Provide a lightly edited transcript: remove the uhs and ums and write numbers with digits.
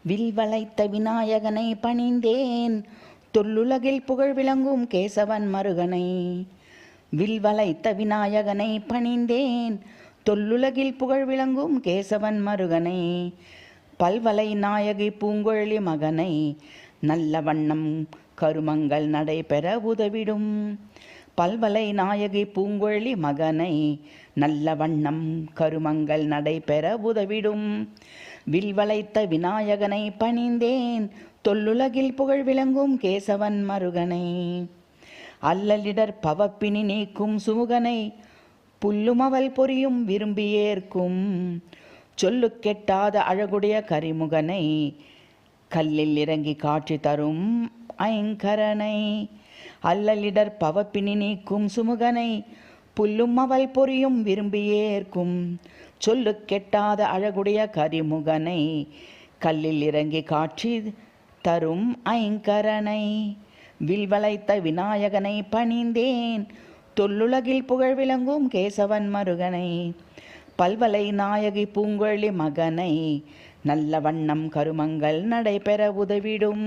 Will வளைத்த விநாயகனை பணிந்தேன், தொல்லுலகில் புகழ் விளங்கும் கேசவன் மருகனை. வில் வளைத்த விநாயகனை பணிந்தேன், தொல்லுலகில் புகழ் விளங்கும் கேசவன் மருகனை. பல்வலை நாயகி பூங்குழலி மகனை, நல்ல வண்ணம் கருமங்கள் நடைபெற உதவிடும். பல்வலை நாயகி பூங்குழலி மகனை, நல்ல வண்ணம் கருமங்கள் நடைபெற உதவிடும். வில் வளைத்த விநாயகனை பணிந்தேன், தொல்லுலகில் புகழ் விளங்கும் கேசவன் மருகனை. அல்லலிடர் பவப்பினி நீக்கும் சுமுகனை, புல்லுமவல் பொரியும் விரும்பியேற்கும். சொல்லு கெட்டாத அழகுடைய கரிமுகனை, கல்லில் இறங்கி காட்சி தரும் ஐங்கரனை. அல்லலிடர் பவப்பினி நீக்கும் சுமுகனை, புல்லும் அவள் பொரியும் விரும்பியேற்கும். சொல்லு கெட்டாத அழகுடைய கரிமுகனை, கல்லில் இறங்கி காட்சி தரும் ஐங்கரனை. வில் வளைத்த விநாயகனை பணிந்தேன், தொல்லுலகில் புகழ் விளங்கும் கேசவன் மருகனை. பல்வலை நாயகி பூங்குழலி மகனை, நல்ல வண்ணம் கருமங்கள் நடைபெற உதவிடும்.